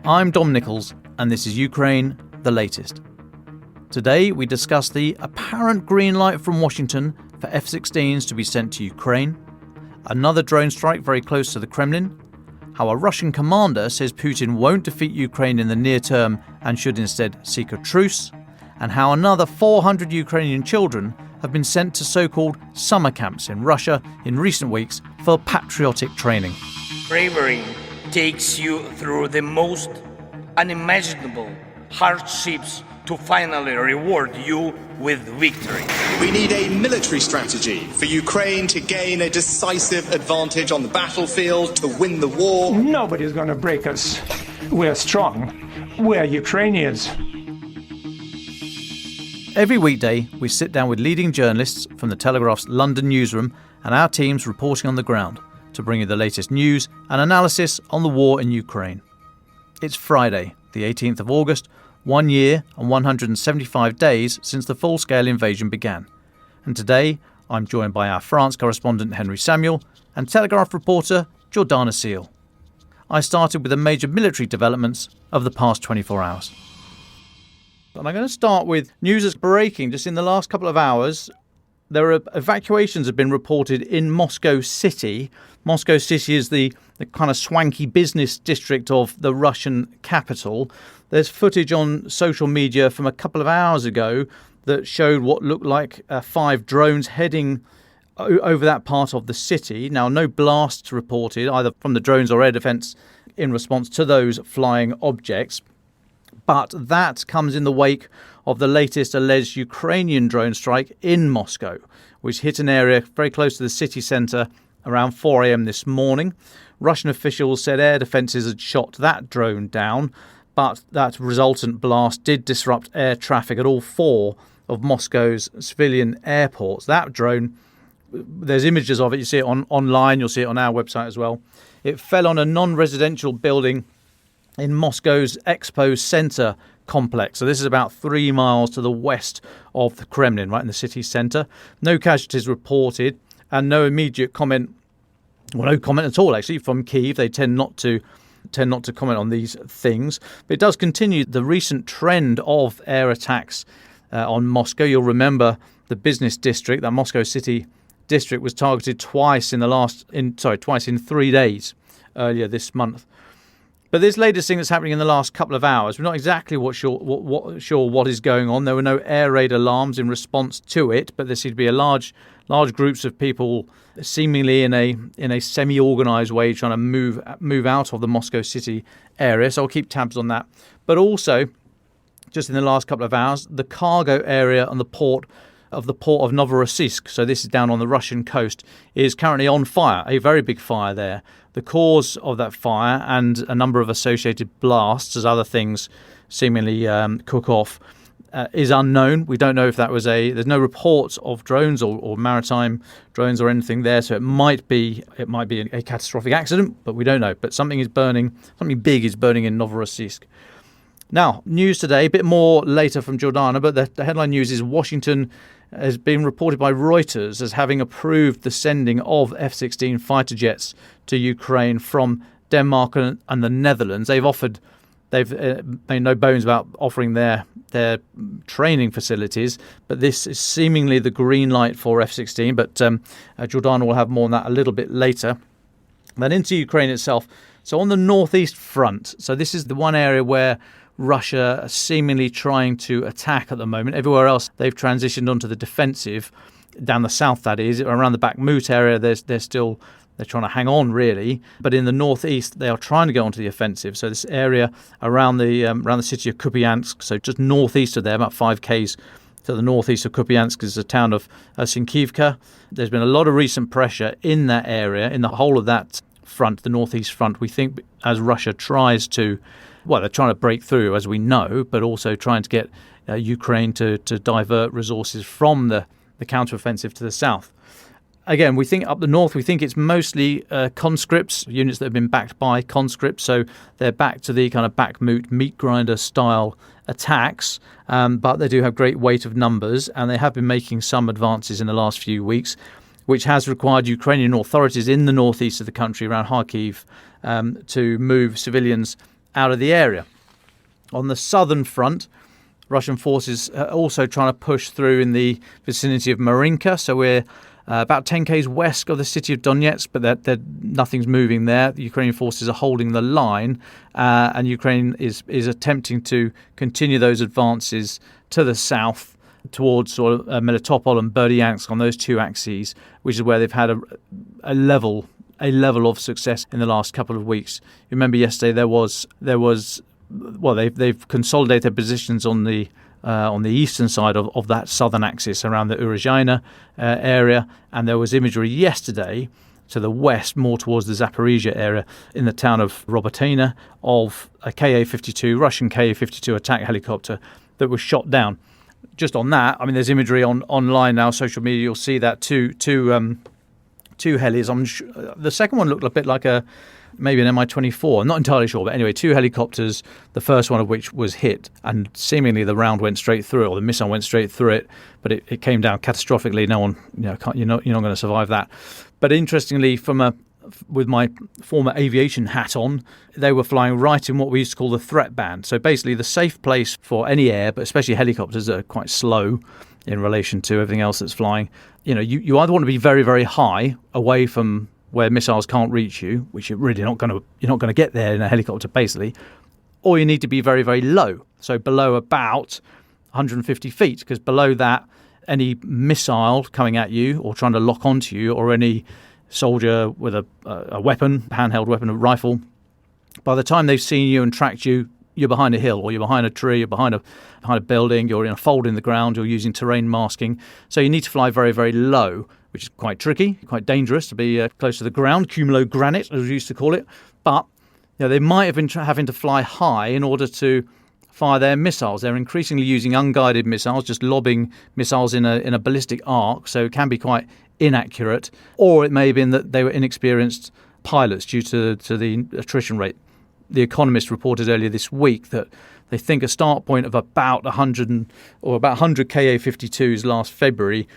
I'm Dom Nichols, and this is Ukraine, the latest. Today we discuss the apparent green light from Washington for F-16s to be sent to Ukraine, another drone strike very close to the Kremlin, how a Russian commander says Putin won't defeat Ukraine in the near term and should instead seek a truce, and how another 400 Ukrainian children have been sent to so-called summer camps in Russia in recent weeks for patriotic training. Bravery takes you through the most unimaginable hardships to finally reward you with victory. We need a military strategy for Ukraine to gain a decisive advantage on the battlefield, to win the war. Nobody's going to break us. We're strong. We're Ukrainians. Every weekday, we sit down with leading journalists from the Telegraph's London newsroom and our teams reporting on the ground to bring you the latest news and analysis on the war in Ukraine. It's Friday, the 18th of August, 1 year and 175 days since the full-scale invasion began. And today, I'm joined by our France correspondent Henry Samuel and Telegraph reporter Jordana Seal. I started with the major military developments of the past 24 hours. And I'm going to start with news that's breaking just in the last couple of hours. There are evacuations have been reported in Moscow City. Moscow City is the kind of swanky business district of the Russian capital. There's footage on social media from a couple of hours ago that showed what looked like 5 drones heading over that part of the city. Now, no blasts reported, either from the drones or air defence in response to those flying objects. But that comes in the wake of the latest alleged Ukrainian drone strike in Moscow, which hit an area very close to the city centre around 4 a.m. this morning. Russian officials said air defences had shot that drone down, but that resultant blast did disrupt air traffic at all 4 of Moscow's civilian airports. That drone, there's images of it, you see it online, you'll see it on our website as well. It fell on a non-residential building in Moscow's Expo Center complex. So this is about 3 miles to the west of the Kremlin, right in the city centre. No casualties reported and no immediate comment, well, no comment at all actually from Kyiv. They tend not to comment on these things. But it does continue the recent trend of air attacks on Moscow. You'll remember the business district, that Moscow City district, was targeted twice in 3 days earlier this month. But this latest thing that's happening in the last couple of hours, we're not exactly sure what is going on. There were no air raid alarms in response to it, but there seemed to be a large groups of people seemingly in a semi-organised way trying to move out of the Moscow City area. So I'll keep tabs on that. But also, just in the last couple of hours, the cargo area on the port of Novorossiysk, so this is down on the Russian coast, is currently on fire, a very big fire there. The cause of that fire and a number of associated blasts as other things seemingly cook off is unknown. We don't know if that was there's no reports of drones or maritime drones or anything there, so it might be a catastrophic accident, but we don't know. But something big is burning in Novorossiysk. Now, news today, a bit more later from Jordana, but the headline news is Washington has been reported by Reuters as having approved the sending of F-16 fighter jets to Ukraine from Denmark and the Netherlands. They've made no bones about offering their training facilities, but this is seemingly the green light for F-16. But Jordana will have more on that a little bit later. Then into Ukraine itself. So on the northeast front, so this is the one area where Russia are seemingly trying to attack at the moment. Everywhere else, they've transitioned onto the defensive. Down the south, that is, around the Bakhmut area, they're trying to hang on, really. But in the northeast, they are trying to go onto the offensive. So this area around the city of Kupiansk, so just northeast of there, about 5 k's to the northeast of Kupiansk, is the town of Sinkivka. There's been a lot of recent pressure in that area, in the whole of that front, the northeast front. We think as Russia tries to, they're trying to break through, as we know, but also trying to get Ukraine to divert resources from the counteroffensive to the south. Again, we think up the north, we think it's mostly conscripts, units that have been backed by conscripts. So they're back to the kind of Bakhmut meat grinder style attacks, but they do have great weight of numbers, and they have been making some advances in the last few weeks, which has required Ukrainian authorities in the northeast of the country around Kharkiv to move civilians out of the area. On the southern front, Russian forces are also trying to push through in the vicinity of Marinka. So we're about 10 k's west of the city of Donetsk, but nothing's moving there. The Ukrainian forces are holding the line, and Ukraine is attempting to continue those advances to the south towards sort of Melitopol and Berdyansk on those two axes, which is where they've had a level of success in the last couple of weeks. You remember yesterday they've consolidated their positions on the eastern side of that southern axis around the Uruzhaina area, and there was imagery yesterday to the west, more towards the Zaporizhia area, in the town of Robotyne, of a Ka-52, Russian Ka-52 attack helicopter that was shot down. Just on that, I mean, there's imagery online now, social media. You'll see that two helis. The second one looked a bit like maybe an Mi-24. I'm not entirely sure, but anyway, two helicopters. The first one of which was hit, and seemingly the round went straight through it, or the missile went straight through it. But it came down catastrophically. No one, you're not going to survive that. But interestingly, with my former aviation hat on, they were flying right in what we used to call the threat band. So basically the safe place for any air, but especially helicopters that are quite slow in relation to everything else that's flying. You either want to be very, very high away from where missiles can't reach you, which you're not going to get there in a helicopter basically, or you need to be very, very low. So below about 150 feet, because below that, any missile coming at you or trying to lock onto you, or any soldier with a weapon, handheld weapon, a rifle, by the time they've seen you and tracked you, you're behind a hill, or you're behind a tree, you're behind a building, you're in a fold in the ground, you're using terrain masking. So you need to fly very, very low, which is quite tricky, quite dangerous to be close to the ground, cumulogranite, as we used to call it. But they might have been having to fly high in order to fire their missiles. They're increasingly using unguided missiles, just lobbing missiles in a ballistic arc, so it can be quite inaccurate. Or it may have been that they were inexperienced pilots due to the attrition rate. The Economist reported earlier this week that they think a start point of about 100 Ka-52s last February.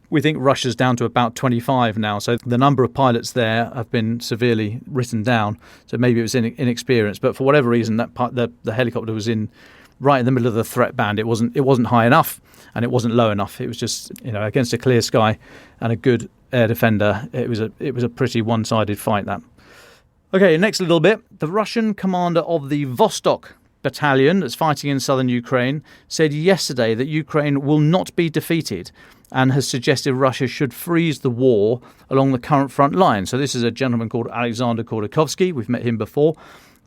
We think Russia's down to about 25 now. So the number of pilots there have been severely written down. So maybe it was inexperienced. But for whatever reason, the helicopter was right in the middle of the threat band. It wasn't high enough and it wasn't low enough. It was just, against a clear sky and a good air defender. It was a pretty one-sided fight, that. Okay, next little bit. The Russian commander of the Vostok battalion that's fighting in southern Ukraine said yesterday that Ukraine will not be defeated, and has suggested Russia should freeze the war along the current front line. So this is a gentleman called Alexander Kordakovsky. We've met him before,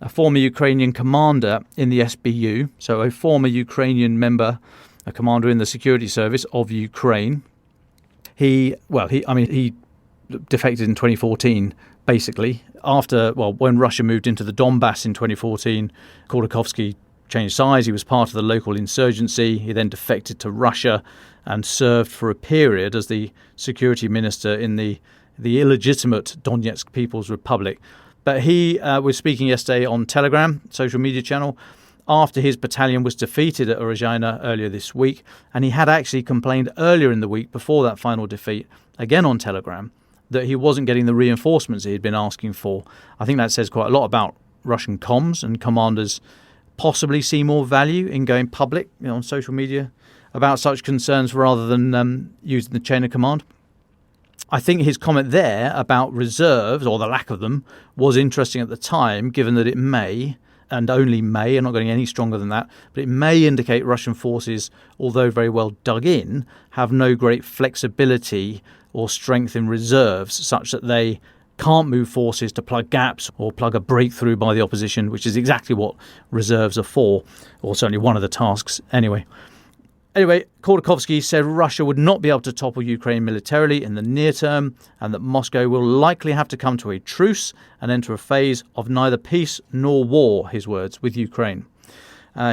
a former Ukrainian commander in the SBU, so a former Ukrainian member, a commander in the security service of Ukraine. He defected in 2014, basically. When Russia moved into the Donbass in 2014, Kordakovsky changed sides. He was part of the local insurgency. He then defected to Russia and served for a period as the security minister in the illegitimate Donetsk People's Republic. But he was speaking yesterday on Telegram, social media channel, after his battalion was defeated at Uruzhaina earlier this week. And he had actually complained earlier in the week, before that final defeat, again on Telegram, that he wasn't getting the reinforcements he had been asking for. I think that says quite a lot about Russian comms, and commanders possibly see more value in going public on social media about such concerns rather than using the chain of command. I think his comment there about reserves, or the lack of them, was interesting at the time, given that it may, and only may, I'm not getting any stronger than that, but it may indicate Russian forces, although very well dug in, have no great flexibility or strength in reserves, such that they can't move forces to plug gaps or plug a breakthrough by the opposition, which is exactly what reserves are for, or certainly one of the tasks anyway. Kordakovsky said Russia would not be able to topple Ukraine militarily in the near term, and that Moscow will likely have to come to a truce and enter a phase of neither peace nor war, his words, with Ukraine.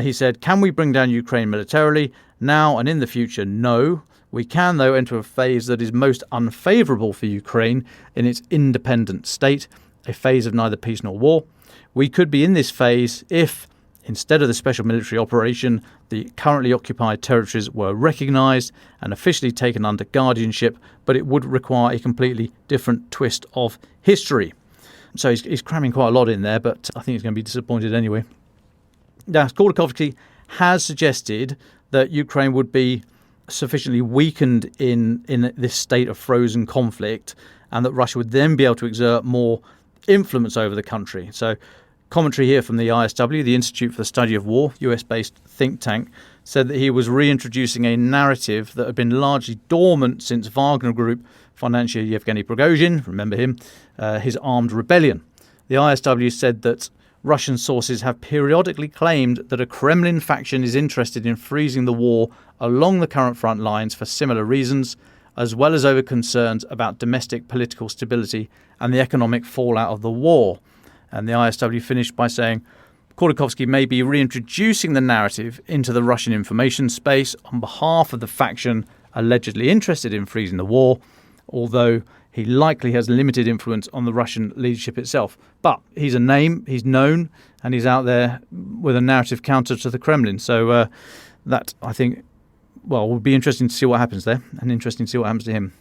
He said, "Can we bring down Ukraine militarily now and in the future? No. We can, though, enter a phase that is most unfavourable for Ukraine in its independent state, a phase of neither peace nor war. We could be in this phase if, instead of the special military operation, the currently occupied territories were recognised and officially taken under guardianship, but it would require a completely different twist of history." So he's cramming quite a lot in there, but I think he's going to be disappointed anyway. Now, Khodorkovsky has suggested that Ukraine would be sufficiently weakened in this state of frozen conflict, and that Russia would then be able to exert more influence over the country. So commentary here from the ISW, the Institute for the Study of War, US-based think tank, said that he was reintroducing a narrative that had been largely dormant since Wagner Group financier Yevgeny Prigozhin, remember him, his armed rebellion. The ISW said that Russian sources have periodically claimed that a Kremlin faction is interested in freezing the war along the current front lines for similar reasons, as well as over concerns about domestic political stability and the economic fallout of the war. And the ISW finished by saying Khodorkovsky may be reintroducing the narrative into the Russian information space on behalf of the faction allegedly interested in freezing the war, although he likely has limited influence on the Russian leadership itself. But he's a name, he's known, and he's out there with a narrative counter to the Kremlin. So that, I think, well, will be interesting to see what happens there, and interesting to see what happens to him.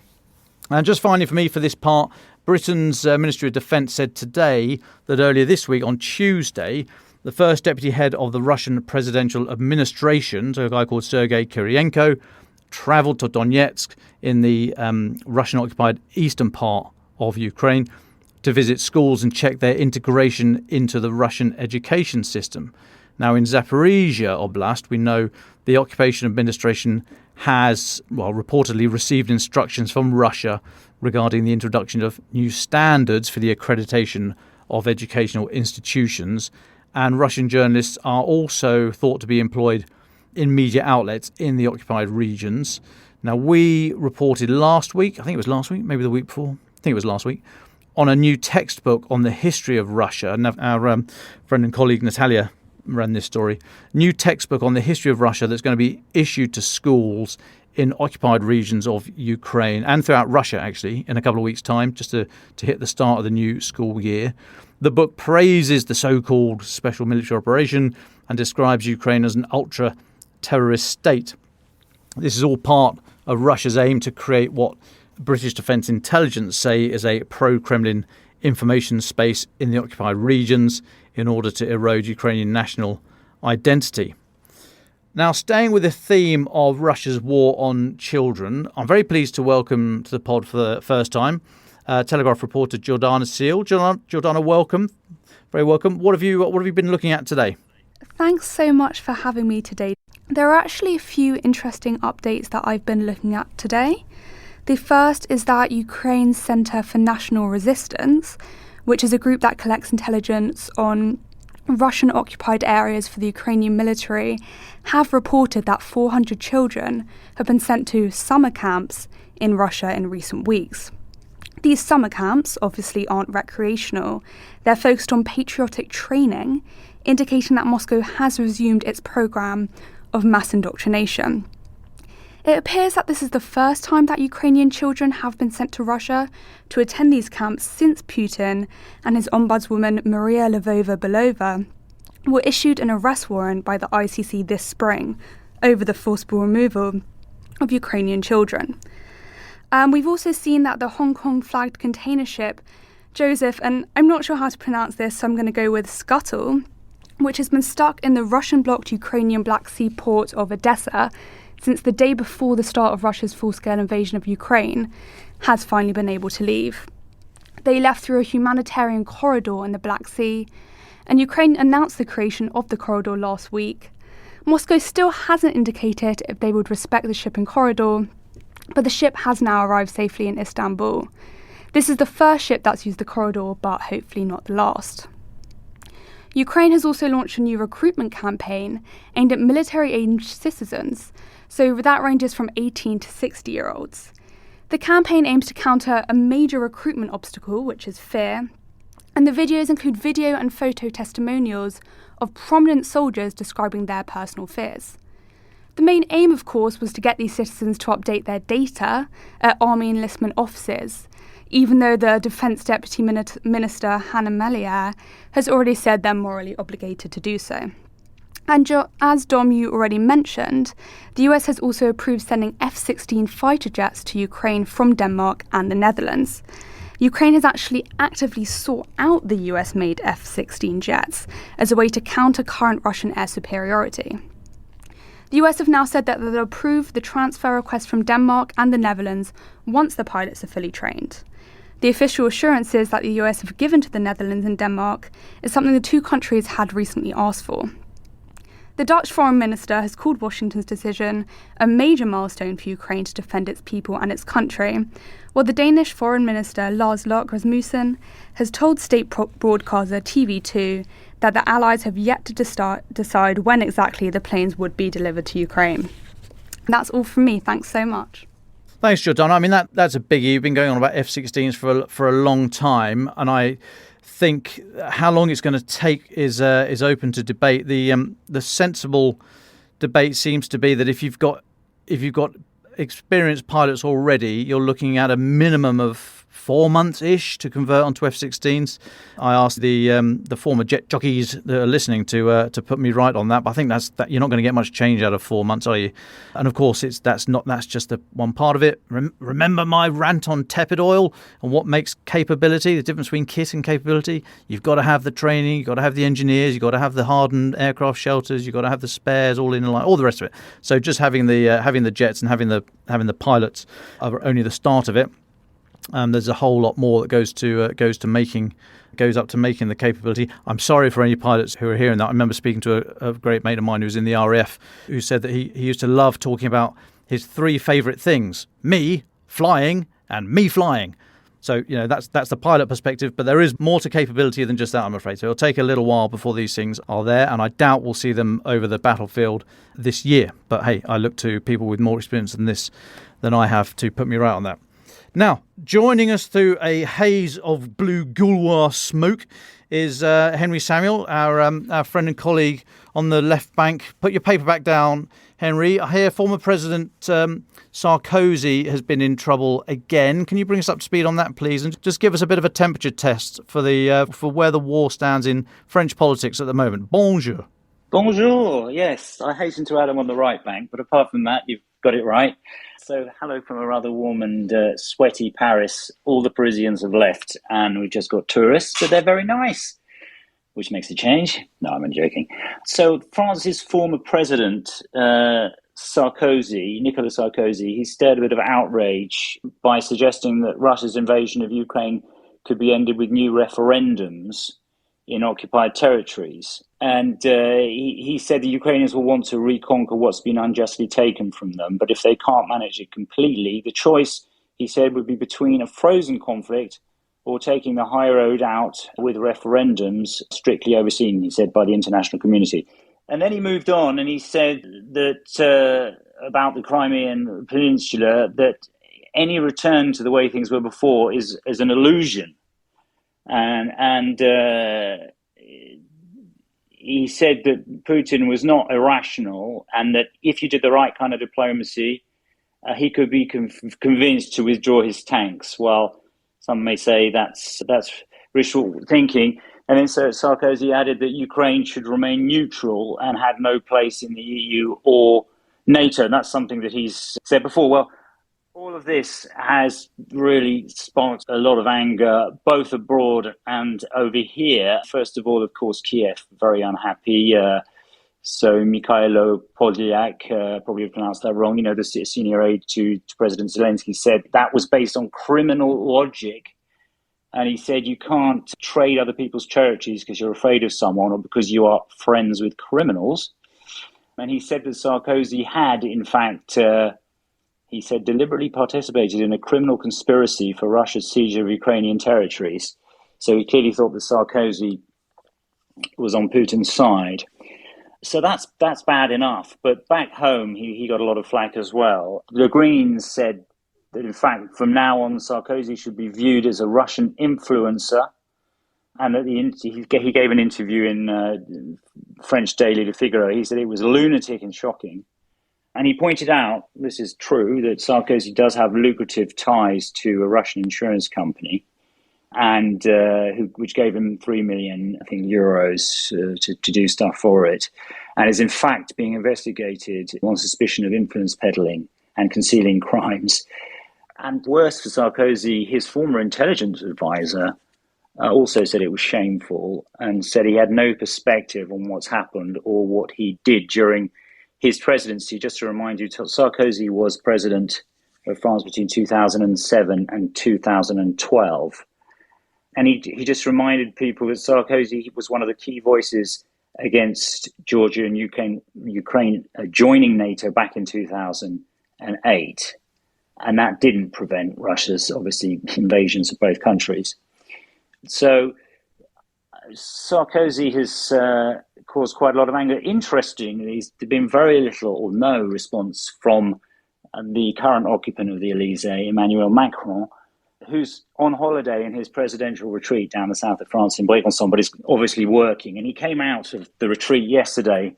And just finally for me, for this part, Britain's Ministry of Defence said today that earlier this week, on Tuesday, the first deputy head of the Russian presidential administration, so a guy called Sergei Kirienko, travelled to Donetsk in the Russian-occupied eastern part of Ukraine to visit schools and check their integration into the Russian education system. Now, in Zaporizhia Oblast, we know the occupation administration has, well, reportedly received instructions from Russia regarding the introduction of new standards for the accreditation of educational institutions. And Russian journalists are also thought to be employed in media outlets in the occupied regions. Now, we reported last week, I think it was last week, maybe the week before, I think it was last week, on a new textbook on the history of Russia. And our friend and colleague Natalia ran this story. New textbook on the history of Russia that's going to be issued to schools in occupied regions of Ukraine and throughout Russia, actually, in a couple of weeks' time, just to hit the start of the new school year. The book praises the so-called special military operation and describes Ukraine as an ultra-terrorist state. This is all part of Russia's aim to create what British Defence Intelligence say is a pro-Kremlin information space in the occupied regions in order to erode Ukrainian national identity. Now, staying with the theme of Russia's war on children, I'm very pleased to welcome to the pod for the first time Telegraph reporter Jordana Seal. Jordana, welcome. Very welcome. What have you been looking at today? Thanks so much for having me today. There are actually a few interesting updates that I've been looking at today. The first is that Ukraine's Centre for National Resistance, which is a group that collects intelligence on Russian-occupied areas for the Ukrainian military, have reported that 400 children have been sent to summer camps in Russia in recent weeks. These summer camps obviously aren't recreational. They're focused on patriotic training, indicating that Moscow has resumed its programme of mass indoctrination. It appears that this is the first time that Ukrainian children have been sent to Russia to attend these camps since Putin and his ombudswoman Maria Lvova-Belova were issued an arrest warrant by the ICC this spring over the forcible removal of Ukrainian children. We've also seen that the Hong Kong flagged container ship Joseph, and I'm not sure how to pronounce this, so I'm going to go with Scuttle, which has been stuck in the Russian-blocked Ukrainian Black Sea port of Odessa since the day before the start of Russia's full-scale invasion of Ukraine, has finally been able to leave. They left through a humanitarian corridor in the Black Sea, and Ukraine announced the creation of the corridor last week. Moscow still hasn't indicated if they would respect the shipping corridor, but the ship has now arrived safely in Istanbul. This is the first ship that's used the corridor, but hopefully not the last. Ukraine has also launched a new recruitment campaign aimed at military-aged citizens, so that ranges from 18 to 60-year-olds. The campaign aims to counter a major recruitment obstacle, which is fear, and the videos include video and photo testimonials of prominent soldiers describing their personal fears. The main aim, of course, was to get these citizens to update their data at army enlistment offices, even though the Defence Deputy Minister Hanna Maliar has already said they're morally obligated to do so. And as Dom, you already mentioned, the US has also approved sending F-16 fighter jets to Ukraine from Denmark and the Netherlands. Ukraine has actually actively sought out the US-made F-16 jets as a way to counter current Russian air superiority. The US have now said that they'll approve the transfer request from Denmark and the Netherlands once the pilots are fully trained. The official assurances that the US have given to the Netherlands and Denmark is something the two countries had recently asked for. The Dutch foreign minister has called Washington's decision a major milestone for Ukraine to defend its people and its country, while the Danish foreign minister Lars Løkke Rasmussen has told state broadcaster TV2 that the Allies have yet to decide when exactly the planes would be delivered to Ukraine. That's all from me. Thanks so much. Thanks, Jordana. I mean, that's a biggie. You've been going on about F-16s for a long time, and I think how long it's going to take is open to debate. The sensible debate seems to be that if you've got experienced pilots already, you're looking at a minimum of 4 months-ish to convert onto F-16s. I asked the former jet jockeys that are listening to put me right on that, but I think that you're not going to get much change out of 4 months, are you? And of course, that's just the one part of it. Remember my rant on tepid oil and what makes capability, the difference between kit and capability. You've got to have the training, you've got to have the engineers, you've got to have the hardened aircraft shelters, you've got to have the spares all in line, all the rest of it. So just having the jets and having the pilots are only the start of it. There's a whole lot more that goes up to making the capability. I'm sorry for any pilots who are hearing that. I remember speaking to a great mate of mine who was in the RAF, who said that he used to love talking about his 3 favourite things: me, flying, and me flying. So, that's the pilot perspective, but there is more to capability than just that, I'm afraid. So it'll take a little while before these things are there, and I doubt we'll see them over the battlefield this year. But hey, I look to people with more experience than I have to put me right on that. Now, joining us through a haze of blue Gaulois smoke is Henry Samuel, our friend and colleague on the left bank. Put your paper back down, Henry. I hear former President Sarkozy has been in trouble again. Can you bring us up to speed on that, please, and just give us a bit of a temperature test for where the war stands in French politics at the moment? Bonjour. Bonjour. Yes, I hasten to add I'm on the right bank, but apart from that, you've got it right. So hello from a rather warm and sweaty Paris. All the Parisians have left and we've just got tourists, but they're very nice, which makes a change. No, I'm only joking. So France's former president, Nicolas Sarkozy, he stirred a bit of outrage by suggesting that Russia's invasion of Ukraine could be ended with new referendums in occupied territories. And he said the Ukrainians will want to reconquer what's been unjustly taken from them. But if they can't manage it completely, the choice, he said, would be between a frozen conflict or taking the high road out with referendums strictly overseen, he said, by the international community. And then he moved on and he said that about the Crimean Peninsula, that any return to the way things were before is an illusion. And he said that Putin was not irrational and that if you did the right kind of diplomacy, he could be convinced to withdraw his tanks. Well, some may say that's wishful thinking. And then Sarkozy added that Ukraine should remain neutral and had no place in the EU or NATO. And that's something that he's said before. Well, all of this has really sparked a lot of anger, both abroad and over here. First of all, of course, Kiev, very unhappy. So Mikhailo Podolyak, probably pronounced that wrong, the senior aide to President Zelensky, said that was based on criminal logic. And he said you can't trade other people's churches because you're afraid of someone or because you are friends with criminals. And he said that Sarkozy had, in fact, he said, deliberately participated in a criminal conspiracy for Russia's siege of Ukrainian territories. So he clearly thought that Sarkozy was on Putin's side. So that's bad enough. But back home, he got a lot of flack as well. The Greens said that, in fact, from now on, Sarkozy should be viewed as a Russian influencer. And that he gave an interview in French daily Le Figaro. He said it was lunatic and shocking. And he pointed out, this is true, that Sarkozy does have lucrative ties to a Russian insurance company, and which gave him 3 million, I think, euros to do stuff for it, and is in fact being investigated on suspicion of influence peddling and concealing crimes. And worse for Sarkozy, his former intelligence advisor also said it was shameful and said he had no perspective on what's happened or what he did during his presidency. Just to remind you, Sarkozy was president of France between 2007 and 2012. And he just reminded people that Sarkozy was one of the key voices against Georgia and Ukraine joining NATO back in 2008. And that didn't prevent Russia's, obviously, invasions of both countries. So Sarkozy has caused quite a lot of anger. Interestingly, there's been very little or no response from the current occupant of the Élysée, Emmanuel Macron, who's on holiday in his presidential retreat down the south of France in Brégançon, but is obviously working. And he came out of the retreat yesterday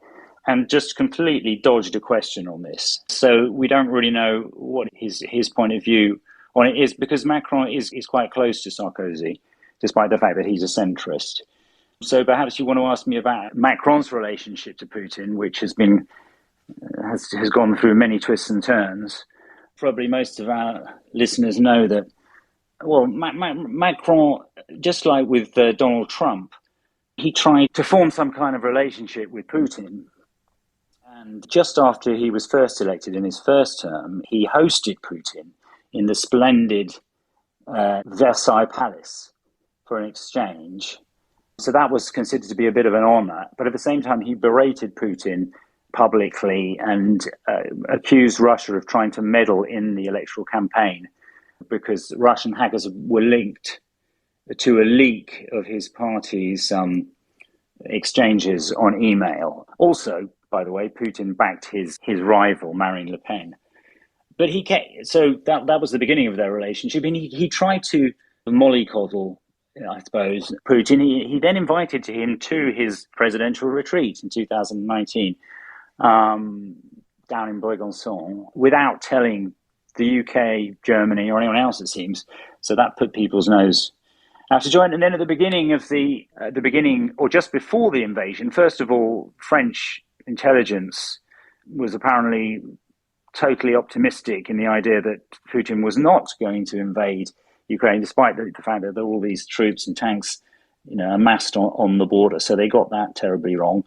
and just completely dodged a question on this. So we don't really know what his point of view on it is, because Macron is quite close to Sarkozy, despite the fact that he's a centrist. So perhaps you want to ask me about Macron's relationship to Putin, which has gone through many twists and turns. Probably most of our listeners know that, well, Macron, just like with Donald Trump, he tried to form some kind of relationship with Putin. And just after he was first elected in his first term, he hosted Putin in the splendid Versailles Palace for an exchange. So that was considered to be a bit of an honor. But at the same time, he berated Putin publicly and accused Russia of trying to meddle in the electoral campaign, because Russian hackers were linked to a leak of his party's exchanges on email. Also, by the way, Putin backed his rival, Marine Le Pen. But so that was the beginning of their relationship. And he tried to mollycoddle, I suppose, Putin. He then invited him to his presidential retreat in 2019 down in Brégançon without telling the UK, Germany, or anyone else, it seems. So that put people's nose out to join. And then at the beginning, or just before the invasion, first of all, French intelligence was apparently totally optimistic in the idea that Putin was not going to invade Ukraine, despite the fact that there were all these troops and tanks, amassed on the border. So they got that terribly wrong.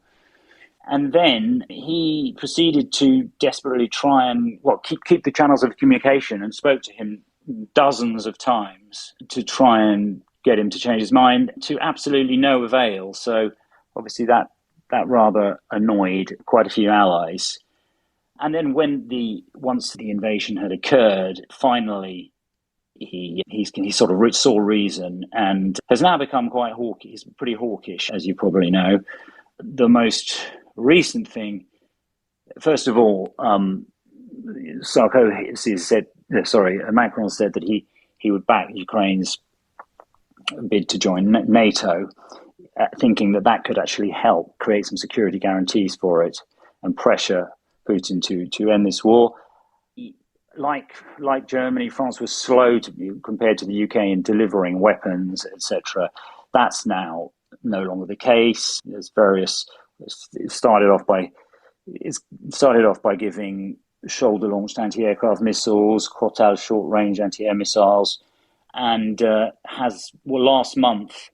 And then he proceeded to desperately try and keep the channels of communication, and spoke to him dozens of times to try and get him to change his mind, to absolutely no avail. So obviously that rather annoyed quite a few allies. And then once the invasion had occurred, finally he sort of saw reason and has now become quite hawkish. He's pretty hawkish, as you probably know. The most recent thing, first of all, Macron said that he would back Ukraine's bid to join NATO, thinking that could actually help create some security guarantees for it and pressure Putin to end this war. Like Germany, France was slow compared to the UK in delivering weapons, etc. That's now no longer the case. It started off by giving shoulder-launched anti-aircraft missiles, Crotale short-range anti-air missiles, and last month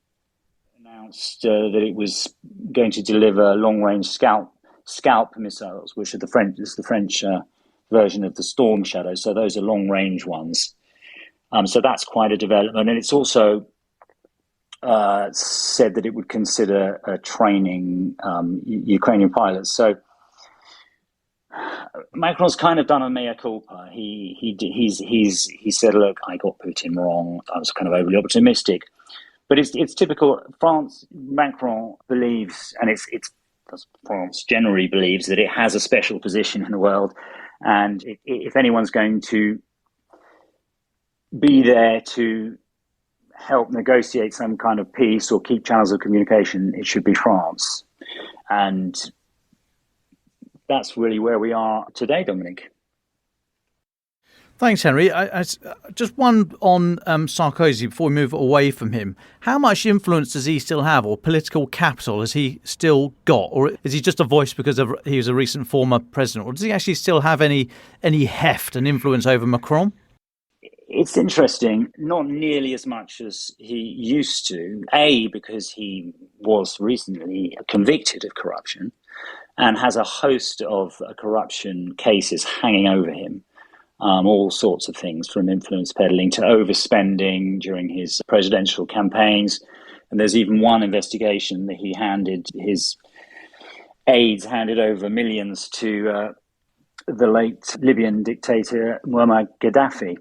announced that it was going to deliver long-range Scalp missiles, which are the French version of the Storm Shadow. So those are long-range ones. So that's quite a development, and it's also said that it would consider training Ukrainian pilots. So Macron's kind of done a mea culpa. He said, "Look, I got Putin wrong. I was kind of overly optimistic." But it's typical. Macron believes, and France generally believes, that it has a special position in the world, and if anyone's going to be there to help negotiate some kind of peace or keep channels of communication, it should be France. And that's really where we are today, Dominic. Thanks, Henry. Just one on Sarkozy before we move away from him. How much influence does he still have, or political capital has he still got? Or is he just a voice because he was a recent former president? Or does he actually still have any heft and influence over Macron? It's interesting, not nearly as much as he used to. A, because he was recently convicted of corruption and has a host of corruption cases hanging over him. All sorts of things, from influence peddling to overspending during his presidential campaigns. And there's even one investigation that his aides handed over millions to the late Libyan dictator Muammar Gaddafi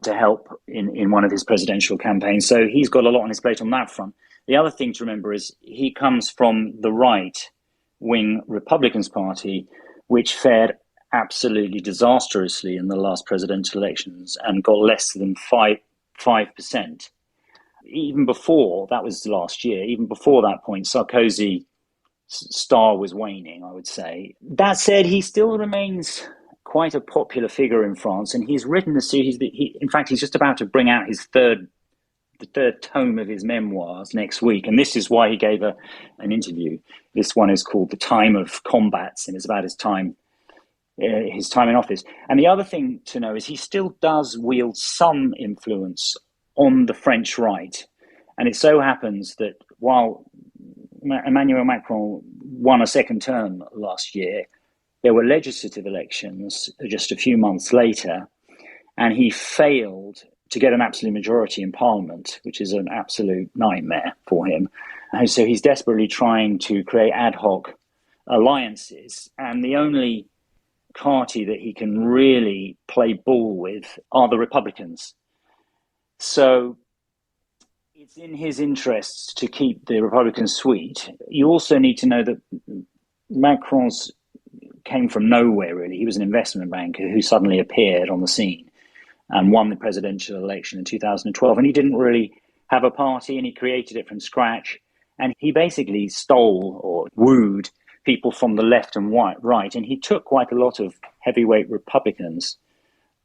to help in one of his presidential campaigns. So he's got a lot on his plate on that front. The other thing to remember is he comes from the right-wing Republicans Party, which fared absolutely disastrously in the last presidential elections and got less than 5%. Even before, that was last year, even before that point, Sarkozy's star was waning, I would say. That said, he still remains quite a popular figure in France, and he's written a series. In fact, he's just about to bring out the third tome of his memoirs next week, and this is why he gave an interview. This one is called "The Time of Combats," and it's about his time in office. And the other thing to know is he still does wield some influence on the French right, and it so happens that while Emmanuel Macron won a second term last year, there were legislative elections just a few months later, and he failed to get an absolute majority in Parliament, which is an absolute nightmare for him. And so he's desperately trying to create ad hoc alliances, and the only party that he can really play ball with are the Republicans. So it's in his interests to keep the Republicans sweet. You also need to know that Macron's came from nowhere, really. He was an investment banker who suddenly appeared on the scene and won the presidential election in 2012. And he didn't really have a party, and he created it from scratch. And he basically stole or wooed people from the left and right. And he took quite a lot of heavyweight Republicans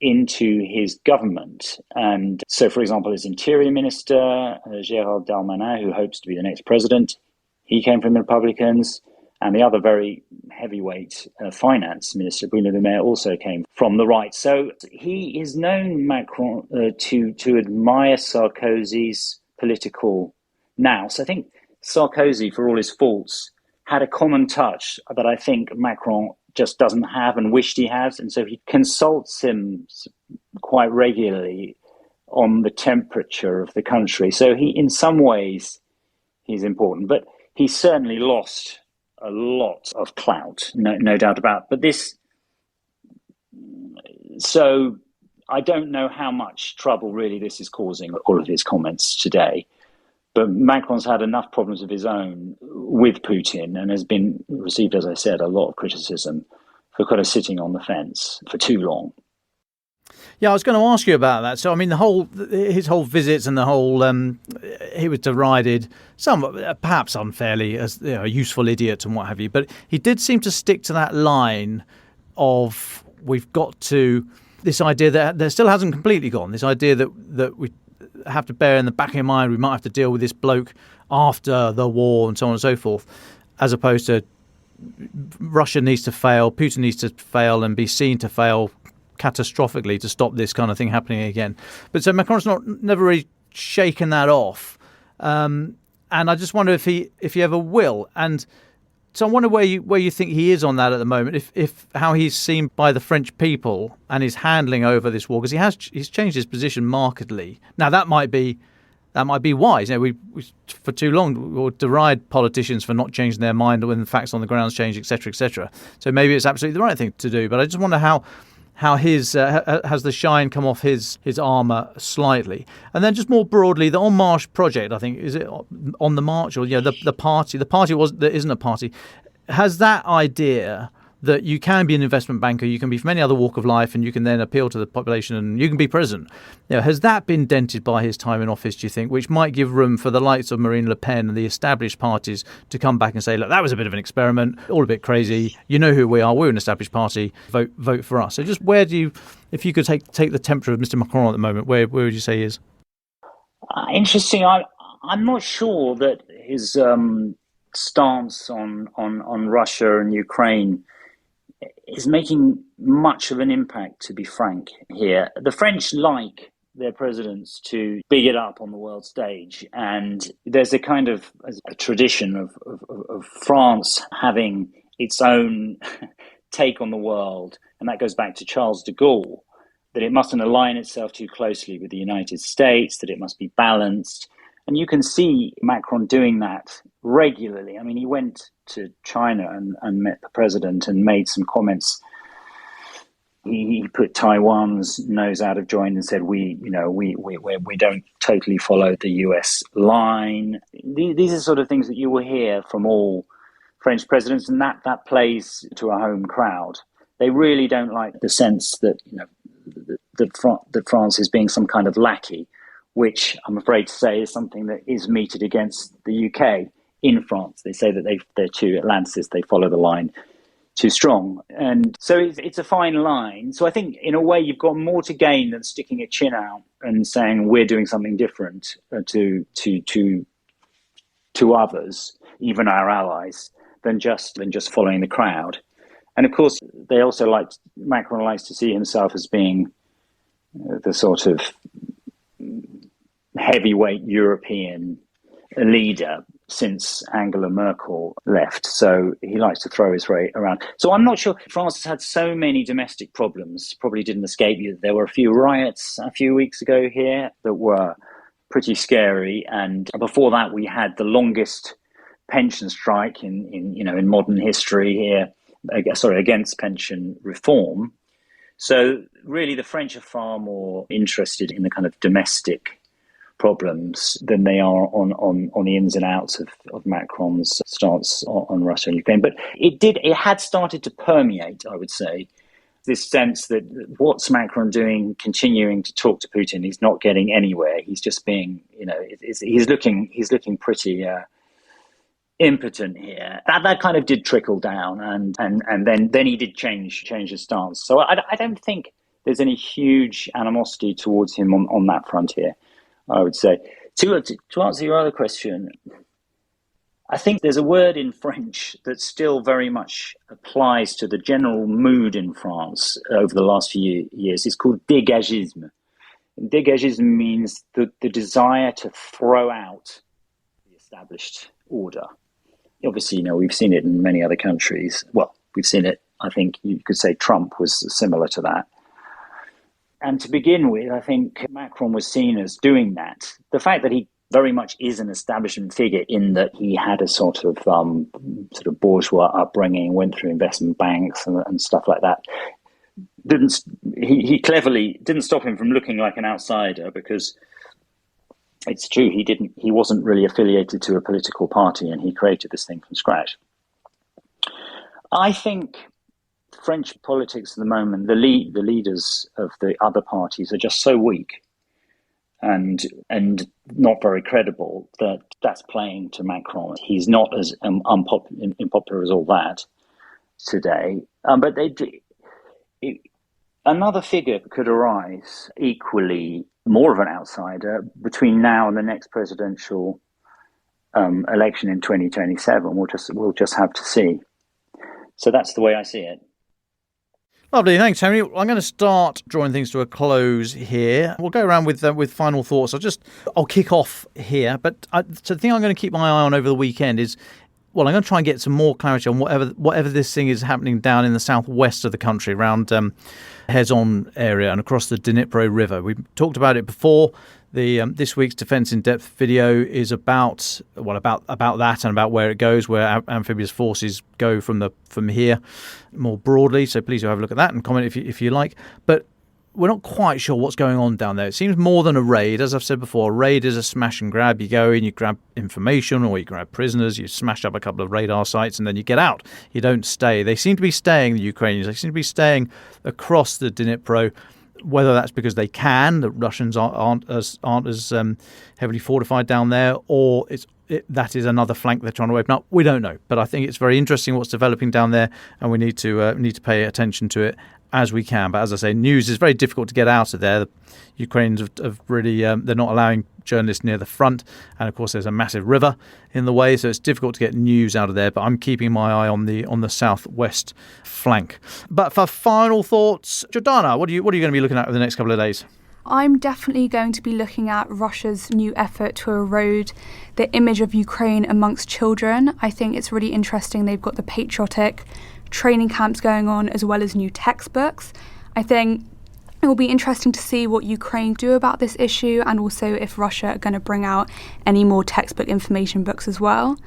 into his government. And so, for example, his interior minister, Gérald Darmanin, who hopes to be the next president, he came from the Republicans. And the other very heavyweight finance minister, Bruno Le Maire, also came from the right. So he is known, Macron, to admire Sarkozy's political nous. I think Sarkozy, for all his faults, had a common touch that I think Macron just doesn't have and wished he has. And so he consults him quite regularly on the temperature of the country. So he, in some ways, he's important. But he certainly lost a lot of clout, no doubt about it. But so I don't know how much trouble really this is causing, all of his comments today. But Macron's had enough problems of his own with Putin and has been received, as I said, a lot of criticism for kind of sitting on the fence for too long. Yeah, I was going to ask you about that. So, I mean, his whole visits and the whole he was derided, some perhaps unfairly, as a useful idiot and what have you. But he did seem to stick to that line of we've got to this idea that there still hasn't completely gone. This idea that we have to bear in the back of your mind we might have to deal with this bloke after the war and so on and so forth, as opposed to Russia needs to fail, Putin needs to fail and be seen to fail catastrophically to stop this kind of thing happening again. But so Macron's never really shaken that off, and I just wonder if he ever will. And so I wonder where you think he is on that at the moment. If how he's seen by the French people and his handling over this war, because he's changed his position markedly. Now that might be wise. We for too long we'll deride politicians for not changing their mind when the facts on the ground change, etc., etc. So maybe it's absolutely the right thing to do. But I just wonder how his has the shine come off his armour slightly. And then just more broadly, the En Marche project, I think, is it On the March or the party that isn't a party, has that idea that you can be an investment banker, you can be from any other walk of life, and you can then appeal to the population and you can be president. Has that been dented by his time in office, do you think, which might give room for the likes of Marine Le Pen and the established parties to come back and say, look, that was a bit of an experiment, all a bit crazy, you know who we are, we're an established party, vote for us. So just where do you, if you could take the temperature of Mr. Macron at the moment, where would you say he is? Interesting. I'm not sure that his stance on Russia and Ukraine is making much of an impact, to be frank, here. The French like their presidents to big it up on the world stage. And there's a kind of a tradition of France having its own take on the world. And that goes back to Charles de Gaulle, that it mustn't align itself too closely with the United States, that it must be balanced. And you can see Macron doing that regularly. I mean, he went to China and met the president and made some comments. He put Taiwan's nose out of joint and said, we don't totally follow the US line. These are sort of things that you will hear from all French presidents, and that plays to a home crowd. They really don't like the sense that that France is being some kind of lackey, which I'm afraid to say is something that is meted against the UK in France. They say that they're too Atlanticist, they follow the line too strong. And so it's a fine line. So I think in a way you've got more to gain than sticking a chin out and saying we're doing something different to others, even our allies, than just following the crowd. And of course, Macron likes to see himself as being the sort of heavyweight European leader since Angela Merkel left. So he likes to throw his weight around. So I'm not sure. France has had so many domestic problems, probably didn't escape you. There were a few riots a few weeks ago here that were pretty scary. And before that, we had the longest pension strike in modern history here, against pension reform. So really the French are far more interested in the kind of domestic problems than they are on the ins and outs of Macron's stance on Russia and Ukraine. But it had started to permeate, I would say, this sense that what's Macron doing, continuing to talk to Putin, he's not getting anywhere. He's just being, he's looking pretty impotent here. That kind of did trickle down, and then he did change his stance. So I don't think there's any huge animosity towards him on that front here, I would say. To answer your other question, I think there's a word in French that still very much applies to the general mood in France over the last few years. It's called dégagisme. And dégagisme means the desire to throw out the established order. Obviously, we've seen it in many other countries. Well, we've seen it, I think you could say Trump was similar to that. And to begin with, I think Macron was seen as doing that. The fact that he very much is an establishment figure in that he had a sort of bourgeois upbringing, went through investment banks and stuff like that, he cleverly didn't stop him from looking like an outsider, because it's true, he wasn't really affiliated to a political party, and he created this thing from scratch. I think French politics at the moment, the leaders of the other parties are just so weak and not very credible that's playing to Macron. He's not as unpopular as all that today. But another figure could arise, equally more of an outsider, between now and the next presidential election in 2027. We'll just have to see. So that's the way I see it. Lovely, thanks, Henry. I'm going to start drawing things to a close here. We'll go around with final thoughts. I'll kick off here, but so the thing I'm going to keep my eye on over the weekend is, well, I'm going to try and get some more clarity on whatever this thing is happening down in the southwest of the country, around Kherson area and across the Dnipro River. We've talked about it before. This week's Defence in Depth video is about that and about where it goes, where amphibious forces go from here more broadly. So please do have a look at that and comment if you like. But we're not quite sure what's going on down there. It seems more than a raid. As I've said before, a raid is a smash and grab. You go in, you grab information, or you grab prisoners, you smash up a couple of radar sites, and then you get out. You don't stay. They seem to be staying, the Ukrainians. They seem to be staying across the Dnipro. Whether that's because they can, the Russians aren't as heavily fortified down there, or that is another flank they're trying to open up. We don't know, but I think it's very interesting what's developing down there, and we need to pay attention to it as we can. But as I say, news is very difficult to get out of there. The Ukrainians have really they're not allowing journalists near the front, and of course there's a massive river in the way, so it's difficult to get news out of there. But I'm keeping my eye on the southwest flank. But for final thoughts, Jordana, what are you going to be looking at over the next couple of days? I'm definitely going to be looking at Russia's new effort to erode the image of Ukraine amongst children. I think it's really interesting. They've got the patriotic training camps going on, as well as new textbooks. I think it will be interesting to see what Ukraine do about this issue, and also if Russia are going to bring out any more textbook information books as well.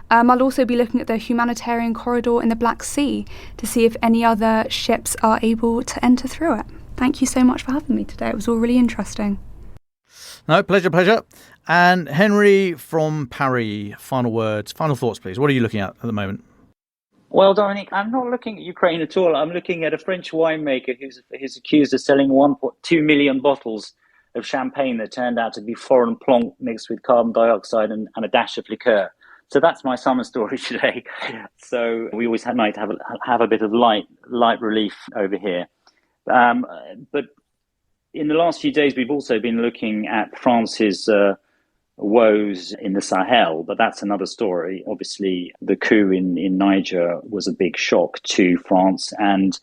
I'll also be looking at the Humanitarian corridor in the Black Sea to see if any other ships are able to enter through it. Thank you so much for having me today. It was all really interesting. No, pleasure. And Henry from Paris, final words, final thoughts, please. What are you looking at the moment? Well, Dominic, I'm not looking at Ukraine at all. I'm looking at a French winemaker who's accused of selling 1.2 million bottles of champagne that turned out to be foreign plonk mixed with carbon dioxide and a dash of liqueur. So that's my summer story today. So we always like to have a bit of light relief over here. But in the last few days, we've also been looking at France's woes in the Sahel, but that's another story. Obviously, the coup in Niger was a big shock to France and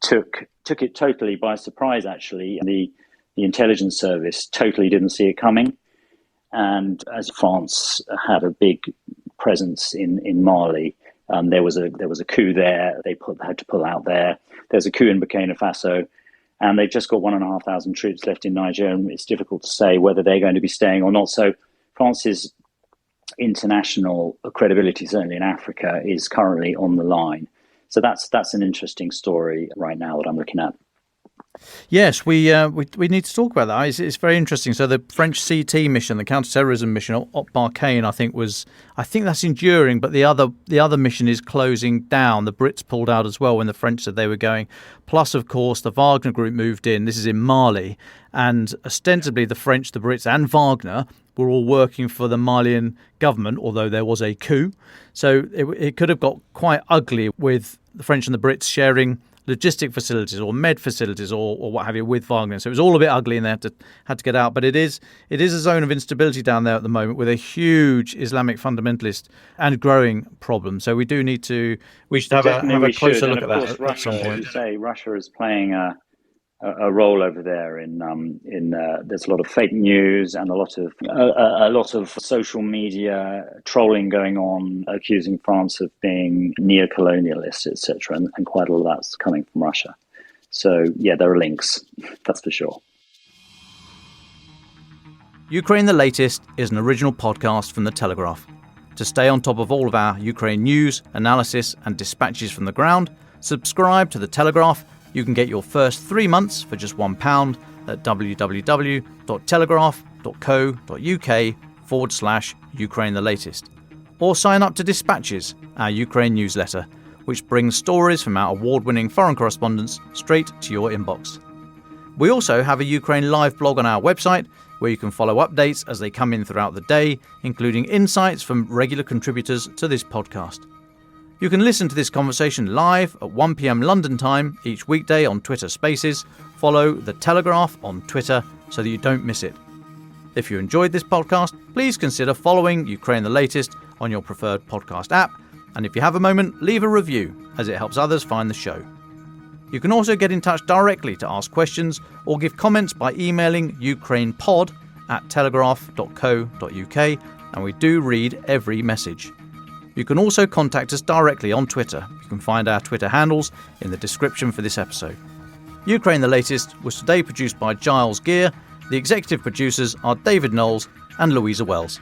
took it totally by surprise, actually. The intelligence service totally didn't see it coming. And as France had a big presence in Mali, there was a coup there. They had to pull out there. There's a coup in Burkina Faso, and they've just got 1,500 troops left in Niger, and it's difficult to say whether they're going to be staying or not. So France's international credibility, certainly in Africa, is currently on the line. So that's an interesting story right now that I'm looking at. Yes, we need to talk about that. It's very interesting. So the French CT mission, the counter-terrorism mission, Op Barkhane, I think that's enduring, but the other mission is closing down. The Brits pulled out as well when the French said they were going. Plus, of course, the Wagner group moved in. This is in Mali, and ostensibly the French, the Brits, and Wagner were all working for the Malian government, although there was a coup. So it could have got quite ugly with the French and the Brits sharing logistic facilities or med facilities or what have you with Wagner. So it was all a bit ugly and they had to get out. But it is a zone of instability down there at the moment with a huge Islamic fundamentalist and growing problem. So we should have a closer look at that at some point. As you say, Russia is playing a role over there in there's a lot of fake news and a lot of social media trolling going on, accusing France of being neo-colonialist, etc., and quite a lot of that's coming from Russia. So yeah, there are links, that's for sure. Ukraine the Latest is an original podcast from the Telegraph. To stay on top of all of our Ukraine news, analysis and dispatches from the ground, subscribe to the Telegraph. You can get your first 3 months for just £1 at www.telegraph.co.uk/Ukraine the Latest. Or sign up to Dispatches, our Ukraine newsletter, which brings stories from our award-winning foreign correspondents straight to your inbox. We also have a Ukraine live blog on our website, where you can follow updates as they come in throughout the day, including insights from regular contributors to this podcast. You can listen to this conversation live at 1 p.m. London time each weekday on Twitter Spaces. Follow The Telegraph on Twitter so that you don't miss it. If you enjoyed this podcast, please consider following Ukraine the Latest on your preferred podcast app. And if you have a moment, leave a review, as it helps others find the show. You can also get in touch directly to ask questions or give comments by emailing ukrainepod@telegraph.co.uk, and we do read every message. You can also contact us directly on Twitter. You can find our Twitter handles in the description for this episode. Ukraine the Latest was today produced by Giles Gear. The executive producers are David Knowles and Louisa Wells.